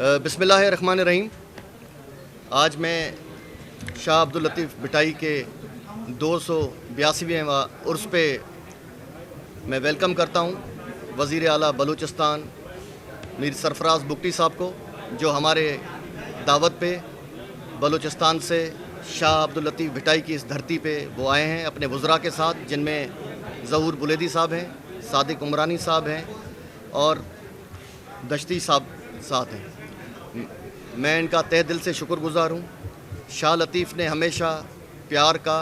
بسم اللہ الرحمن الرحیم۔ آج میں شاہ عبداللطیف بھٹائی کے 282ویں عرس پہ میں ویلکم کرتا ہوں وزیر اعلیٰ بلوچستان میر سرفراز بگٹی صاحب کو، جو ہمارے دعوت پہ بلوچستان سے شاہ عبداللطیف بھٹائی کی اس دھرتی پہ وہ آئے ہیں اپنے وزراء کے ساتھ، جن میں ظہور بلیدی صاحب ہیں، صادق عمرانی صاحب ہیں اور دشتی صاحب ساتھ ہیں۔ میں ان کا تہ دل سے شکر گزار ہوں۔ شاہ لطیف نے ہمیشہ پیار کا،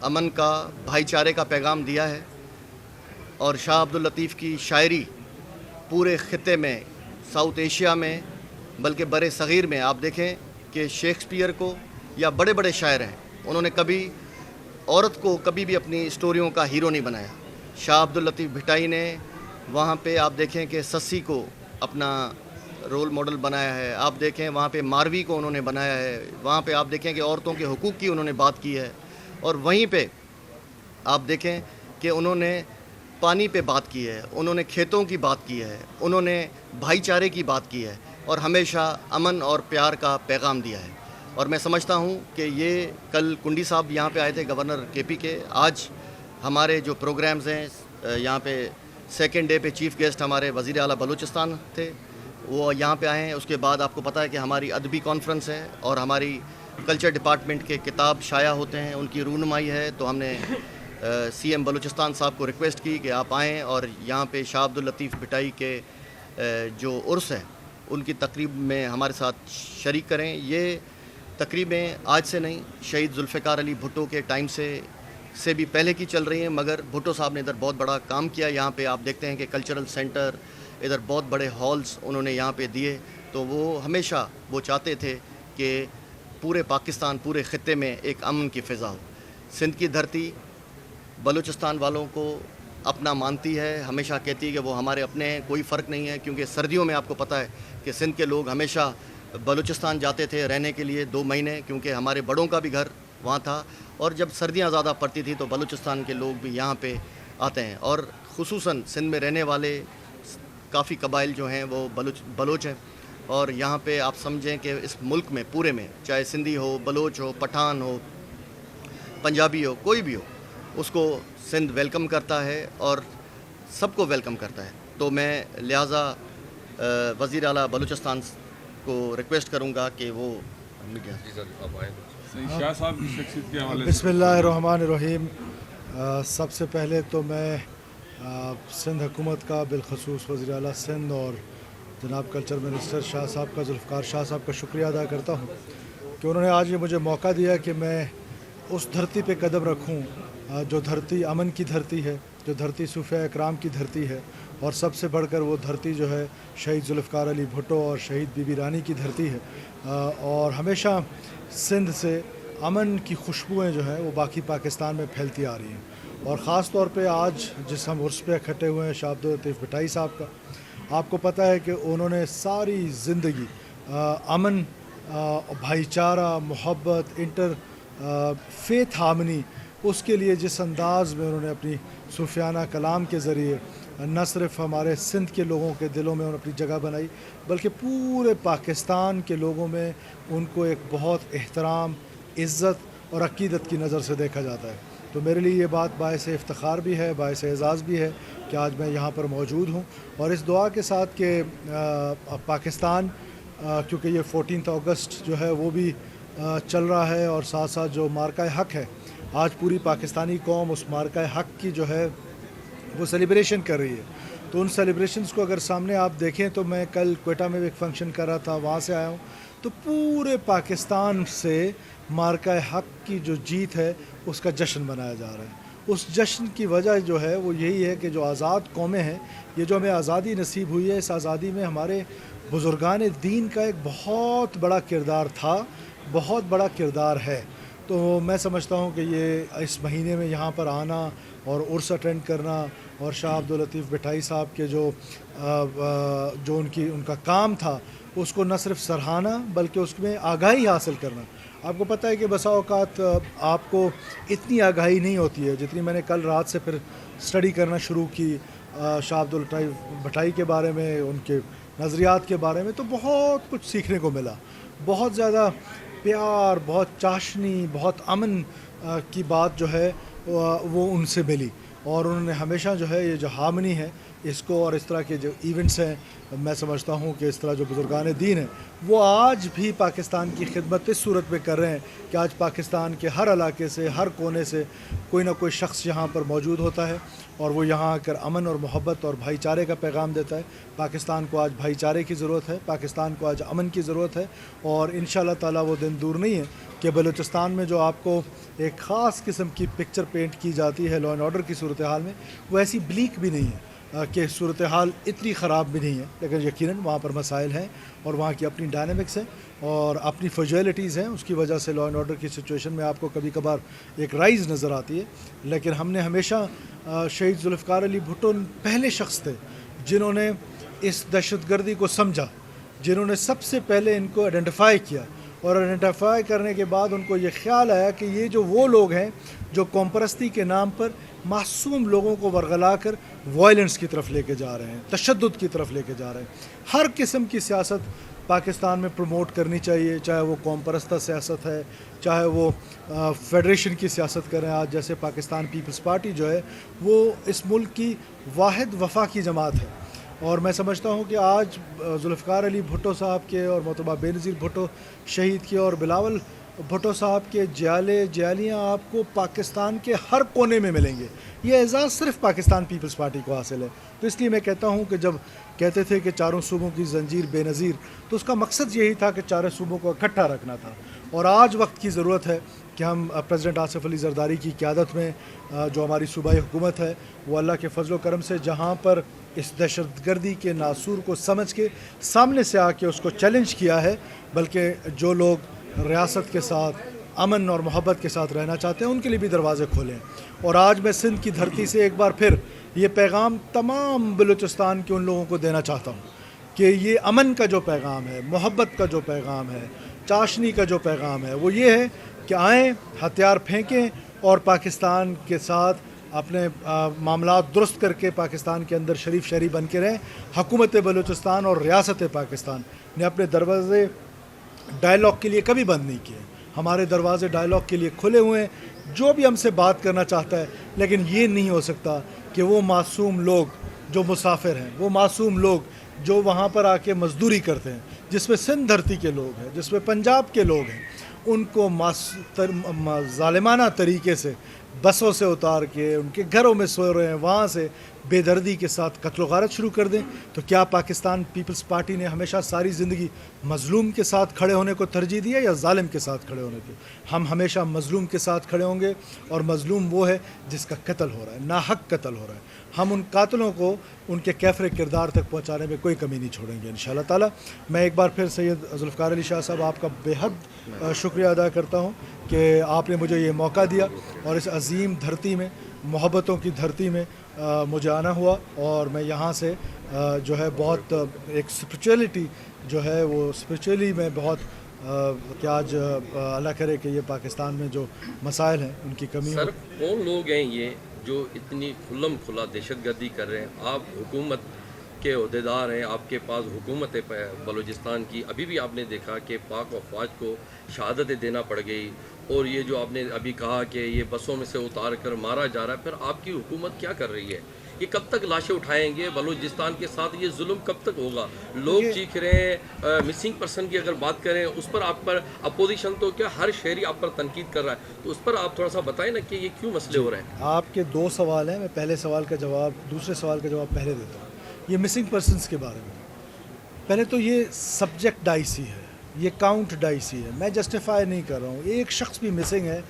امن کا، بھائی چارے کا پیغام دیا ہے، اور شاہ عبداللطیف کی شاعری پورے خطے میں، ساؤتھ ایشیا میں، بلکہ بر صغیر میں آپ دیکھیں کہ شیکسپیئر کو یا بڑے بڑے شاعر ہیں، انہوں نے کبھی عورت کو کبھی بھی اپنی اسٹوریوں کا ہیرو نہیں بنایا۔ شاہ عبداللطیف بھٹائی نے وہاں پہ آپ دیکھیں کہ سسی کو اپنا رول ماڈل بنایا ہے، آپ دیکھیں وہاں پہ ماروی کو انہوں نے بنایا ہے، وہاں پہ آپ دیکھیں کہ عورتوں کے حقوق کی انہوں نے بات کی ہے، اور وہیں پہ آپ دیکھیں کہ انہوں نے پانی پہ بات کی ہے، انہوں نے کھیتوں کی بات کی ہے، انہوں نے بھائی چارے کی بات کی ہے، اور ہمیشہ امن اور پیار کا پیغام دیا ہے۔ اور میں سمجھتا ہوں کہ یہ کل کنڈی صاحب یہاں پہ آئے تھے، گورنر کے پی کے، آج ہمارے جو پروگرامز ہیں یہاں پہ سیکنڈ ڈے پہ چیف گیسٹ ہمارے وزیر اعلیٰ بلوچستان تھے، وہ یہاں پہ آئے ہیں۔ اس کے بعد آپ کو پتہ ہے کہ ہماری ادبی کانفرنس ہے اور ہماری کلچر ڈپارٹمنٹ کے کتاب شائع ہوتے ہیں، ان کی رونمائی ہے، تو ہم نے سی ایم بلوچستان صاحب کو ریکویسٹ کی کہ آپ آئیں اور یہاں پہ شاہ عبداللطیف بھٹائی کے جو عرس ہے ان کی تقریب میں ہمارے ساتھ شریک کریں۔ یہ تقریبیں آج سے نہیں، شہید ذوالفقار علی بھٹو کے ٹائم سے بھی پہلے کی چل رہی ہیں، مگر بھٹو صاحب نے ادھر بہت بڑا کام کیا۔ یہاں پہ آپ دیکھتے ہیں کہ کلچرل سینٹر، ادھر بہت بڑے ہالز انہوں نے یہاں پہ دیے، تو وہ ہمیشہ وہ چاہتے تھے کہ پورے پاکستان، پورے خطے میں ایک امن کی فضا ہو۔ سندھ کی دھرتی بلوچستان والوں کو اپنا مانتی ہے، ہمیشہ کہتی ہے کہ وہ ہمارے اپنے ہیں، کوئی فرق نہیں ہے، کیونکہ سردیوں میں آپ کو پتہ ہے کہ سندھ کے لوگ ہمیشہ بلوچستان جاتے تھے رہنے کے لیے 2 مہینے، کیونکہ ہمارے بڑوں کا بھی گھر وہاں تھا، اور جب سردیاں زیادہ پڑتی تھی تو بلوچستان کے لوگ بھی یہاں پہ آتے ہیں، اور خصوصاً سندھ میں رہنے والے کافی قبائل جو ہیں وہ بلوچ ہیں، اور یہاں پہ آپ سمجھیں کہ اس ملک میں پورے میں چاہے سندھی ہو، بلوچ ہو، پٹھان ہو، پنجابی ہو، کوئی بھی ہو، اس کو سندھ ویلکم کرتا ہے اور سب کو ویلکم کرتا ہے۔ تو میں لہٰذا وزیر اعلیٰ بلوچستان کو ریکویسٹ کروں گا کہ وہ شاہ صاحب کی شخصیت کے حوالے سے۔ بسم اللہ الرحمن الرحیم۔ سب سے پہلے تو میں سندھ حکومت کا، بالخصوص وزیر اعلیٰ سندھ اور جناب کلچر منسٹر شاہ صاحب کا، ذوالفقار شاہ صاحب کا شکریہ ادا کرتا ہوں کہ انہوں نے آج یہ مجھے موقع دیا کہ میں اس دھرتی پہ قدم رکھوں جو دھرتی امن کی دھرتی ہے، جو دھرتی صوفیاء اکرام کی دھرتی ہے، اور سب سے بڑھ کر وہ دھرتی جو ہے شہید ذوالفقار علی بھٹو اور شہید بی بی رانی کی دھرتی ہے، اور ہمیشہ سندھ سے امن کی خوشبوئیں جو ہیں وہ باقی پاکستان میں پھیلتی آ رہی ہیں، اور خاص طور پہ آج جس ہم عرس پہ اکٹھے ہوئے ہیں شاہ عبداللطیف بھٹائی صاحب کا، آپ کو پتہ ہے کہ انہوں نے ساری زندگی امن، بھائی چارہ، محبت، فیتھ ہارمنی، اس کے لیے جس انداز میں انہوں نے اپنی صوفیانہ کلام کے ذریعے نہ صرف ہمارے سندھ کے لوگوں کے دلوں میں انہوں نے اپنی جگہ بنائی، بلکہ پورے پاکستان کے لوگوں میں ان کو ایک بہت احترام، عزت اور عقیدت کی نظر سے دیکھا جاتا ہے۔ تو میرے لیے یہ بات باعث افتخار بھی ہے، باعث اعزاز بھی ہے کہ آج میں یہاں پر موجود ہوں، اور اس دعا کے ساتھ کہ پاکستان، کیونکہ یہ 14 اگست جو ہے وہ بھی چل رہا ہے، اور ساتھ ساتھ جو مارکہ حق ہے، آج پوری پاکستانی قوم اس مارکہ حق کی جو ہے وہ سیلیبریشن کر رہی ہے۔ تو ان سیلیبریشنز کو اگر سامنے آپ دیکھیں تو میں کل کوئٹہ میں ایک فنکشن کر رہا تھا، وہاں سے آیا ہوں، تو پورے پاکستان سے مارکہ حق کی جو جیت ہے اس کا جشن منایا جا رہا ہے۔ اس جشن کی وجہ جو ہے وہ یہی ہے کہ جو آزاد قومیں ہیں، یہ جو ہمیں آزادی نصیب ہوئی ہے، اس آزادی میں ہمارے بزرگان دین کا ایک بہت بڑا کردار تھا، بہت بڑا کردار ہے۔ تو میں سمجھتا ہوں کہ یہ اس مہینے میں یہاں پر آنا اور عرس اٹینڈ کرنا، اور شاہ عبداللطیف بھٹائی صاحب کے جو ان کا کام تھا اس کو نہ صرف سراہنا بلکہ اس میں آگاہی حاصل کرنا۔ آپ کو پتہ ہے کہ بسا اوقات آپ کو اتنی آگاہی نہیں ہوتی ہے جتنی میں نے کل رات سے پھر اسٹڈی کرنا شروع کی شاہ عبداللطیف بھٹائی کے بارے میں، ان کے نظریات کے بارے میں، تو بہت کچھ سیکھنے کو ملا. بہت زیادہ پیار، بہت چاشنی، بہت امن کی بات جو ہے وہ ان سے ملی. اور انہوں نے ہمیشہ جو ہے یہ جو ہارمنی ہے اس کو، اور اس طرح کے جو ایونٹس ہیں، میں سمجھتا ہوں کہ اس طرح جو بزرگان دین ہیں وہ آج بھی پاکستان کی خدمت اس صورت میں کر رہے ہیں کہ آج پاکستان کے ہر علاقے سے، ہر کونے سے کوئی نہ کوئی شخص یہاں پر موجود ہوتا ہے اور وہ یہاں آ کر امن اور محبت اور بھائی چارے کا پیغام دیتا ہے. پاکستان کو آج بھائی چارے کی ضرورت ہے، پاکستان کو آج امن کی ضرورت ہے، اور انشاءاللہ تعالیٰ وہ دن دور نہیں ہے کہ بلوچستان میں جو آپ کو ایک خاص قسم کی پکچر پینٹ کی جاتی ہے لا اینڈ آرڈر کی صورتحال میں، وہ ایسی بلیک بھی نہیں ہے کہ صورتحال اتنی خراب بھی نہیں ہے. لیکن یقیناً وہاں پر مسائل ہیں اور وہاں کی اپنی ڈائنامکس ہیں اور اپنی فیجولیٹیز ہیں. اس کی وجہ سے لا اینڈ آرڈر کی سچویشن میں آپ کو کبھی کبھار ایک رائز نظر آتی ہے. لیکن ہم نے ہمیشہ شہید ذوالفقار علی بھٹو پہلے شخص تھے جنہوں نے اس دہشت گردی کو سمجھا، جنہوں نے سب سے پہلے ان کو آئیڈینٹیفائی کیا، اور آئیڈینٹیفائی کرنے کے بعد ان کو یہ خیال آیا کہ یہ جو وہ لوگ ہیں جو قوم پرستی کے نام پر معصوم لوگوں کو ورغلا کر وائلنس کی طرف لے کے جا رہے ہیں، تشدد کی طرف لے کے جا رہے ہیں. ہر قسم کی سیاست پاکستان میں پروموٹ کرنی چاہیے، چاہے وہ قوم پرستہ سیاست ہے، چاہے وہ فیڈریشن کی سیاست کریں. آج جیسے پاکستان پیپلز پارٹی جو ہے وہ اس ملک کی واحد وفاقی جماعت ہے، اور میں سمجھتا ہوں کہ آج ذوالفقار علی بھٹو صاحب کے اور محترمہ بے نظیر بھٹو شہید کے اور بلاول بھٹو صاحب کے جیالیاں آپ کو پاکستان کے ہر کونے میں ملیں گے. یہ اعزاز صرف پاکستان پیپلز پارٹی کو حاصل ہے. تو اس لیے میں کہتا ہوں کہ جب کہتے تھے کہ چاروں صوبوں کی زنجیر بے نظیر، تو اس کا مقصد یہی تھا کہ چاروں صوبوں کو اکٹھا رکھنا تھا. اور آج وقت کی ضرورت ہے کہ ہم پریزیڈنٹ آصف علی زرداری کی قیادت میں جو ہماری صوبائی حکومت ہے وہ اللہ کے فضل و کرم سے جہاں پر اس دہشت گردی کے ناسور کو سمجھ کے سامنے سے آ کے اس کو چیلنج کیا ہے، بلکہ جو لوگ ریاست کے ساتھ امن اور محبت کے ساتھ رہنا چاہتے ہیں ان کے لیے بھی دروازے کھولیں. اور آج میں سندھ کی دھرتی سے ایک بار پھر یہ پیغام تمام بلوچستان کے ان لوگوں کو دینا چاہتا ہوں کہ یہ امن کا جو پیغام ہے، محبت کا جو پیغام ہے، چاشنی کا جو پیغام ہے، وہ یہ ہے کہ آئیں، ہتھیار پھینکیں اور پاکستان کے ساتھ اپنے معاملات درست کر کے پاکستان کے اندر شریف شہری بن کے رہیں. حکومت بلوچستان اور ریاست پاکستان نے اپنے دروازے ڈائلاگ کے لیے کبھی بند نہیں کیے. ہمارے دروازے ڈائلاگ کے لیے کھلے ہوئے ہیں، جو بھی ہم سے بات کرنا چاہتا ہے. لیکن یہ نہیں ہو سکتا کہ وہ معصوم لوگ جو مسافر ہیں، وہ معصوم لوگ جو وہاں پر آ کے مزدوری کرتے ہیں، جس میں سندھ دھرتی کے لوگ ہیں، جس میں پنجاب کے لوگ ہیں، ان کو ظالمانہ طریقے سے بسوں سے اتار کے ان کے گھروں میں سو رہے ہیں، وہاں سے بے دردی کے ساتھ قتل و غارت شروع کر دیں. تو کیا پاکستان پیپلز پارٹی نے ہمیشہ ساری زندگی مظلوم کے ساتھ کھڑے ہونے کو ترجیح دی ہے یا ظالم کے ساتھ کھڑے ہونے کو؟ ہم ہمیشہ مظلوم کے ساتھ کھڑے ہوں گے، اور مظلوم وہ ہے جس کا قتل ہو رہا ہے، ناحق قتل ہو رہا ہے. ہم ان قاتلوں کو ان کے کیفر کردار تک پہنچانے میں کوئی کمی نہیں چھوڑیں گے انشاءاللہ تعالی. میں ایک بار پھر سید ذوالفقار علی شاہ صاحب آپ کا بے حد شکریہ ادا کرتا ہوں کہ آپ نے مجھے یہ موقع دیا اور اس عظیم دھرتی میں، محبتوں کی دھرتی میں مجھے آنا ہوا. اور میں یہاں سے جو ہے بہت ایک اسپریچولیٹی جو ہے وہ اسپریچولی میں بہت کہ آج اللہ کرے کہ یہ پاکستان میں جو مسائل ہیں ان کی کمی. سر کون لوگ ہیں یہ جو اتنی کھلم کھلا دہشت گردی کر رہے ہیں؟ آپ حکومت کے عہدیدار ہیں، آپ کے پاس حکومت ہے بلوچستان کی. ابھی بھی آپ نے دیکھا کہ پاک افواج کو شہادتیں دینا پڑ گئی، اور یہ جو آپ نے ابھی کہا کہ یہ بسوں میں سے اتار کر مارا جا رہا ہے. پھر آپ کی حکومت کیا کر رہی ہے؟ یہ کب تک لاشیں اٹھائیں گے؟ بلوچستان کے ساتھ یہ ظلم کب تک ہوگا؟ لوگ چیخ رہے ہیں. مسنگ پرسن کی اگر بات کریں اس پر آپ پر اپوزیشن تو کیا ہر شہری آپ پر تنقید کر رہا ہے، تو اس پر آپ تھوڑا سا بتائیں نا کہ یہ کیوں مسئلے ہو رہے ہیں؟ آپ کے دو سوال ہیں، میں پہلے سوال کا جواب، دوسرے سوال کا جواب پہلے دیتا ہوں. یہ مسنگ پرسنس کے بارے میں پہلے تو یہ سبجیکٹ ڈائسی ہے، یہ کاؤنٹ ڈائسی ہے. میں جسٹیفائی نہیں کر رہا ہوں. ایک شخص بھی مسنگ ہے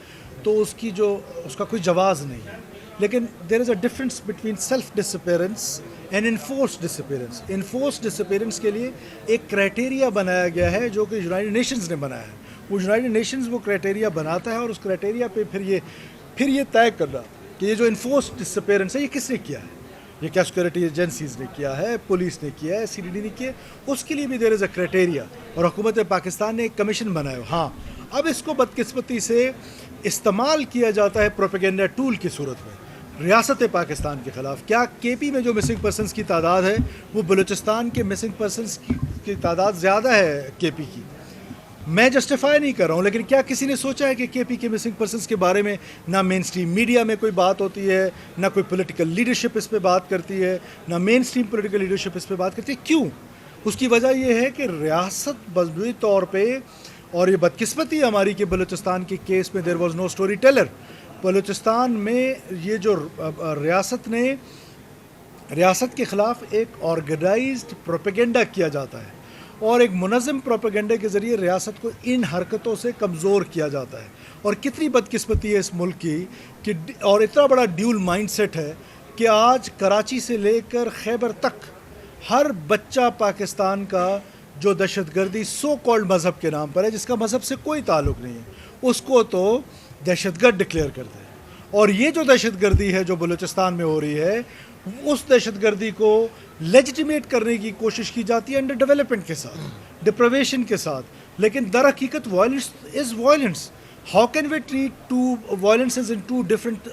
تو اس کا کوئی جواز نہیں ہے. لیکن there is a difference between self disappearance and enforced disappearance. Enforced disappearance کے لیے ایک کرائٹیریا بنایا گیا ہے جو کہ یونائٹڈ نیشنز نے بنایا ہے. وہ یونائٹڈ نیشنز وہ کرائٹیریا بناتا ہے، اور اس کرائٹیریا پہ پھر یہ طے کرنا کہ یہ جو انفورس ڈسپیرنس ہے یہ کس نے کیا ہے. یہ کیا سیکورٹی ایجنسیز نے کیا ہے، پولیس نے کیا ہے، CDD نے کیا ہے. اس کے لیے بھی دیر از اے کرائٹیریا، اور حکومت پاکستان نے ایک کمیشن بنایا. ہاں، اب اس کو بدقسمتی سے استعمال کیا جاتا ہے پروپیگنڈا ٹول کی صورت میں. ریاست پاکستان کے خلاف. کیا کے پی میں جو مسنگ پرسنس کی تعداد ہے وہ بلوچستان کے مسنگ پرسنس کی تعداد زیادہ ہے کے پی کی؟ میں جسٹیفائی نہیں کر رہا ہوں، لیکن کیا کسی نے سوچا ہے کہ کے پی کے مسنگ پرسنس کے بارے میں نہ مین سٹریم میڈیا میں کوئی بات ہوتی ہے، نہ کوئی پولیٹیکل لیڈرشپ اس پہ بات کرتی ہے، نہ مین سٹریم پولیٹیکل لیڈرشپ اس پہ بات کرتی ہے؟ کیوں؟ اس کی وجہ یہ ہے کہ ریاست مجموعی طور پہ، اور یہ بدقسمتی ہماری کہ بلوچستان کے کیس میں there was no story teller. Balochistan میں یہ جو ریاست کے خلاف ایک آرگنائزڈ پروپیگنڈا کیا جاتا ہے اور ایک منظم پروپیگنڈے کے ذریعے ریاست کو ان حرکتوں سے کمزور کیا جاتا ہے. اور کتنی بدقسمتی ہے اس ملک کی کہ اور اتنا بڑا ڈیول مائنڈ سیٹ ہے کہ آج کراچی سے لے کر خیبر تک ہر بچہ پاکستان کا جو دہشت گردی سو کالڈ مذہب کے نام پر ہے، جس کا مذہب سے کوئی تعلق نہیں ہے، اس کو تو دہشت گرد ڈکلیئر کرتے ہیں. اور یہ جو دہشت گردی ہے جو بلوچستان میں ہو رہی ہے، اس دہشت گردی کو لیجیٹیمیٹ کرنے کی کوشش کی جاتی ہے انڈر ڈیولپمنٹ کے ساتھ، ڈپریویشن کے ساتھ. لیکن در حقیقت violence is violence. How can we treat violence as in two different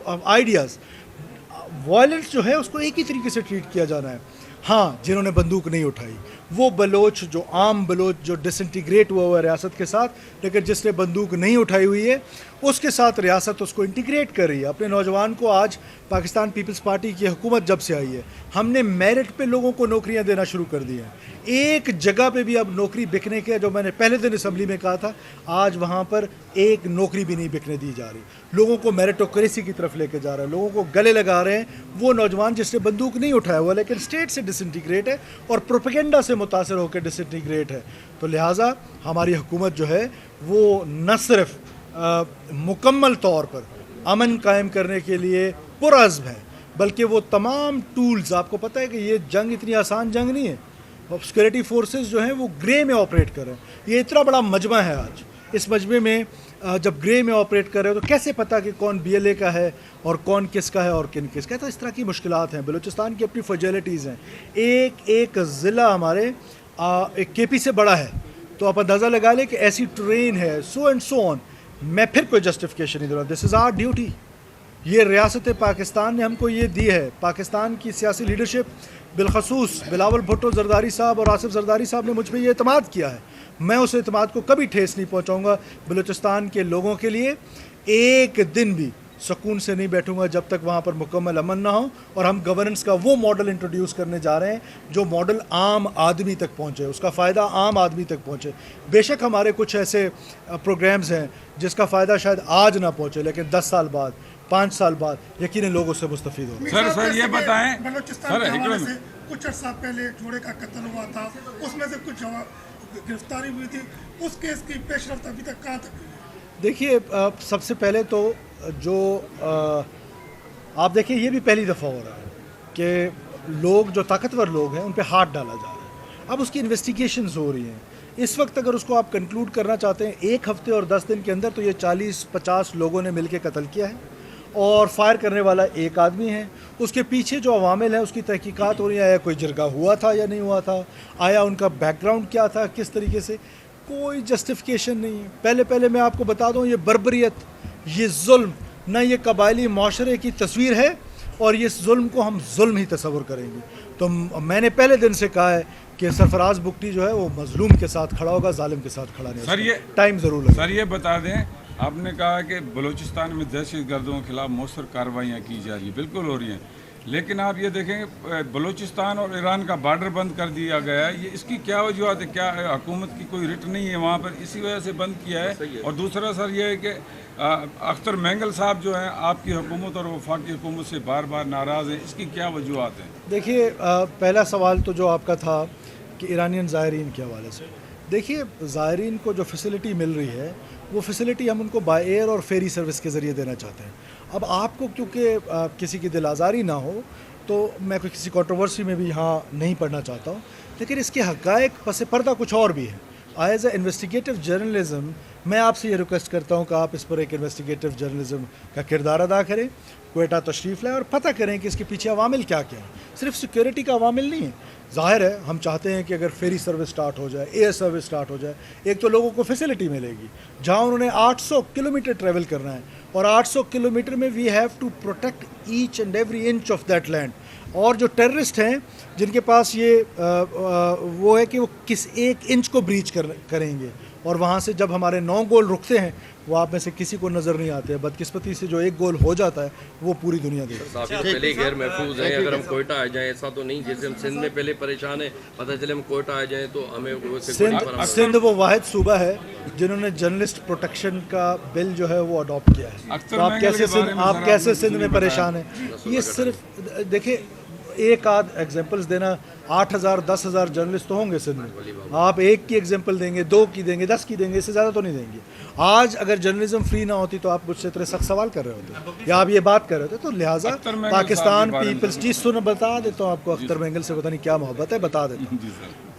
ideas? Violence جو ہے اس کو ایک ہی طریقے سے ٹریٹ کیا جانا ہے. ہاں، جنہوں نے بندوق نہیں اٹھائی وہ بلوچ، جو عام بلوچ جو ڈس انٹیگریٹ ہوا ہے ریاست کے ساتھ، لیکن جس نے بندوق نہیں اٹھائی ہوئی ہے اس کے ساتھ ریاست اس کو انٹیگریٹ کر رہی ہے. اپنے نوجوان کو آج پاکستان پیپلز پارٹی کی حکومت جب سے آئی ہے، ہم نے میرٹ پہ لوگوں کو نوکریاں دینا شروع کر دی ہیں. ایک جگہ پہ بھی اب نوکری بکنے کے، جو میں نے پہلے دن اسمبلی میں کہا تھا، آج وہاں پر ایک نوکری بھی نہیں بکنے دی جا رہی. لوگوں کو میریٹوکریسی کی طرف لے کے جا رہا ہے، لوگوں کو گلے لگا رہے ہیں وہ نوجوان جس نے بندوق نہیں اٹھایا ہوا لیکن اسٹیٹ سے ڈس انٹیگریٹ ہے اور پروپیگنڈا سے متاثر ہو کے ڈس انٹیگریٹ ہے. تو لہٰذا ہماری حکومت جو ہے وہ نہ صرف مکمل طور پر امن قائم کرنے کے لیے پرعزم ہے، بلکہ وہ تمام ٹولز، آپ کو پتہ ہے کہ یہ جنگ اتنی آسان جنگ نہیں ہے. سیکورٹی فورسز جو ہیں وہ گرے میں آپریٹ کر رہے ہیں. یہ اتنا بڑا مجمع ہے آج، اس مجمع میں جب گرے میں آپریٹ کر رہے ہو تو کیسے پتہ کہ کون بی ایل اے کا ہے اور کون کس کا ہے اور کن کس کا ہے؟ تو اس طرح کی مشکلات ہیں. بلوچستان کی اپنی فیجیلٹیز ہیں. ایک ضلع ہمارے ایک کے پی سے بڑا ہے، تو آپ اندازہ لگا لیں کہ ایسی ٹرین ہے، سو اینڈ سو آن. میں پھر کوئی جسٹیفیکیشن نہیں دے رہا. دس از آور ڈیوٹی. یہ ریاست پاکستان نے ہم کو یہ دی ہے. پاکستان کی سیاسی لیڈرشپ بالخصوص بلاول بھٹو زرداری صاحب اور آصف زرداری صاحب نے مجھ پہ یہ اعتماد کیا ہے. میں اس اعتماد کو کبھی ٹھیس نہیں پہنچاؤں گا. بلوچستان کے لوگوں کے لیے ایک دن بھی سکون سے نہیں بیٹھوں گا جب تک وہاں پر مکمل امن نہ ہو. اور ہم گورننس کا وہ ماڈل انٹروڈیوس کرنے جا رہے ہیں جو ماڈل عام آدمی تک پہنچے، اس کا فائدہ عام آدمی تک پہنچے. بے شک ہمارے کچھ ایسے پروگرامز ہیں جس کا فائدہ شاید آج نہ پہنچے، لیکن 10 سال بعد، 5 سال بعد یقیناً لوگ اس سے مستفید ہوں گے. سر یہ بتائیں، بلوچستان کے حوالے سے کچھ عرصہ پہلے جوڑے کا قتل ہوا تھا، اس میں سے کچھ گرفتاری ہوئی تھی، اس کیس کی پیش رفت ابھی تک کہاں تک؟ دیکھیے، سب سے پہلے تو جو آپ دیکھیں یہ بھی پہلی دفعہ ہو رہا ہے کہ لوگ جو طاقتور لوگ ہیں ان پہ ہاتھ ڈالا جا رہا ہے. اب اس کی انویسٹیگیشنز ہو رہی ہیں. اس وقت اگر اس کو آپ کنکلوڈ کرنا چاہتے ہیں 1 ہفتے اور 10 دن کے اندر، تو یہ 40-50 لوگوں نے مل کے قتل کیا ہے اور فائر کرنے والا ایک آدمی ہے. اس کے پیچھے جو عوامل ہیں اس کی تحقیقات ہو رہی ہیں. آیا کوئی جرگہ ہوا تھا یا نہیں ہوا تھا، آیا ان کا بیک گراؤنڈ کیا تھا، کس طریقے سے. کوئی جسٹیفیکیشن نہیں ہے. پہلے میں آپ کو بتا دوں، یہ بربریت، یہ ظلم، نہ یہ قبائلی معاشرے کی تصویر ہے اور یہ ظلم کو ہم ظلم ہی تصور کریں گے. تو میں نے پہلے دن سے کہا ہے کہ سرفراز بگٹی جو ہے وہ مظلوم کے ساتھ کھڑا ہوگا، ظالم کے ساتھ کھڑا نہیں. سر یہ ٹائم ضرور لگے. سر یہ بتا دیں، آپ نے کہا کہ بلوچستان میں دہشت گردوں کے خلاف مؤثر کارروائیاں کی جا رہی ہیں، بالکل ہو رہی ہیں، لیکن آپ یہ دیکھیں بلوچستان اور ایران کا بارڈر بند کر دیا گیا ہے. یہ اس کی کیا وجوہات ہے؟ کیا حکومت کی کوئی رٹ نہیں ہے وہاں پر، اسی وجہ سے بند کیا ہے؟ اور دوسرا سر یہ ہے کہ اختر مینگل صاحب جو ہیں آپ کی حکومت اور وفاقی حکومت سے بار بار ناراض ہیں، اس کی کیا وجوہات ہیں؟ دیکھیے، پہلا سوال تو جو آپ کا تھا کہ ایرانین زائرین کے حوالے سے، دیکھیے زائرین کو جو فیسلٹی مل رہی ہے وہ فیسلٹی ہم ان کو بائی ایئر اور فیری سروس کے ذریعے دینا چاہتے ہیں. اب آپ کو کیونکہ کسی کی دل آزاری نہ ہو تو میں کوئی کسی کنٹروورسی میں بھی یہاں نہیں پڑھنا چاہتا ہوں، لیکن اس کے حقائق پس پردہ کچھ اور بھی ہیں. ایز اے انویسٹیگیٹو جرنلزم میں آپ سے یہ ریکویسٹ کرتا ہوں کہ آپ اس پر ایک انویسٹیگیٹو جرنلزم کا کردار ادا کریں، کوئٹہ تشریف لائیں اور پتہ کریں کہ اس کے پیچھے عوامل کیا کیا ہیں. صرف سیکیورٹی کا عوامل نہیں ہے. ظاہر ہے ہم چاہتے ہیں کہ اگر فیری سروس سٹارٹ ہو جائے، ایئر سروس سٹارٹ ہو جائے، ایک تو لوگوں کو فیسلٹی ملے گی. جہاں انہوں نے 800 کلومیٹر ٹریول کرنا ہے اور 800 کلومیٹر میں we have to protect each and every inch of that land. اور جو ٹیررسٹ ہیں جن کے پاس یہ وہ ہے کہ وہ کس ایک انچ کو بریچ کریں گے، اور وہاں سے جب ہمارے 9 گول رکتے ہیں وہ آپ میں سے کسی کو نظر نہیں آتے. بدقسمتی سے جو ایک گول ہو جاتا ہے وہ پوری دنیا دیکھتی ہے. صاحب پہلے ہی غیر محفوظ ہیں. اگر ہم کوئٹہ آ جائیں ایسا تو نہیں جیسے ہم سندھ میں پہلے پریشان ہیں، پتہ چلے ہم کوئٹہ آ جائیں تو ہمیں سندھ وہ واحد صوبہ ہے جنہوں نے جرنلسٹ پروٹیکشن کا بل جو ہے وہ اڈاپٹ کیا ہے. تو آپ کیسے سندھ میں پریشان ہیں؟ یہ صرف دیکھیں ایک آدھ ایگزامپلس دینا، 8,000 10,000 جرنلسٹ تو ہوں گے سندھ میں. آپ ایک کی ایگزامپل دیں گے، 2 کی دیں گے، 10 کی دیں گے، اس سے زیادہ تو نہیں دیں گے. آج اگر جرنلزم فری نہ ہوتی تو آپ مجھ سے اتنے سخت سوال کر رہے ہوتے یا آپ یہ بات کر رہے ہوتے. تو لہٰذا پاکستان پیپلز جی بتا دیتا ہوں آپ کو، اختر مینگل سے پتہ نہیں کیا محبت ہے، بتا دیتا ہوں.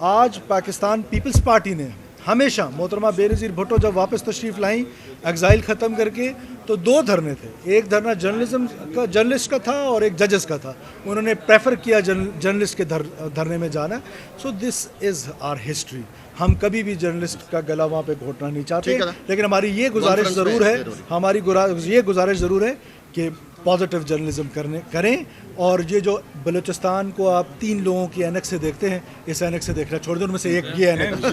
آج پاکستان پیپلز پارٹی نے ہمیشہ محترمہ بے نظیر بھٹو جب واپس تشریف لائیں ایگزائل ختم کر کے تو 2 دھرنے تھے. ایک دھرنا جرنلسٹ کا تھا اور ایک ججز کا تھا. انہوں نے پریفر کیا جرنلسٹ کے دھرنے میں جانا. سو دس از آر ہسٹری. ہم کبھی بھی جرنلسٹ کا گلا وہاں پہ گھونٹنا نہیں چاہتے، لیکن ہماری یہ گزارش ضرور ہے کہ پازیٹیو جرنلزم کریں. اور یہ جو بلوچستان کو آپ 3 لوگوں کی اینک سے دیکھتے ہیں، اس اینک سے دیکھنا چھوڑ دیں. ان میں سے ایک یہ اینک